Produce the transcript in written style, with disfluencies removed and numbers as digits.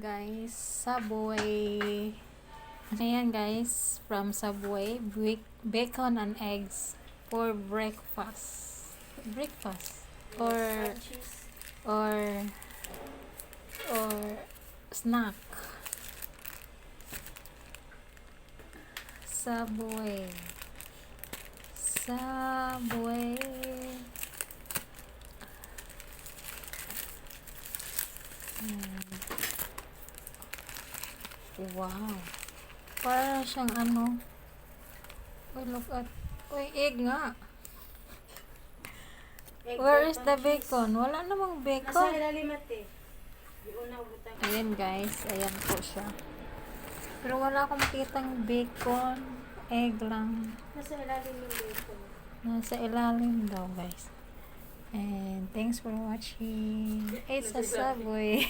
guys, Subway. Ano yan guys, from Subway, bacon and eggs for breakfast. Breakfast or or or snack. Subway. Subway. Wow. Para siyang ano. Uy, look at. Uy, egg nga. Where is the bacon? Wala namang Nasa bacon. ilalim ate. Di una ubutang. Ayan guys. Ayan po siya. Pero wala akong makitang bacon. Egg lang. Nasa ilalim yung bacon. Nasa ilalim daw guys. And thanks for watching. It's a Subway.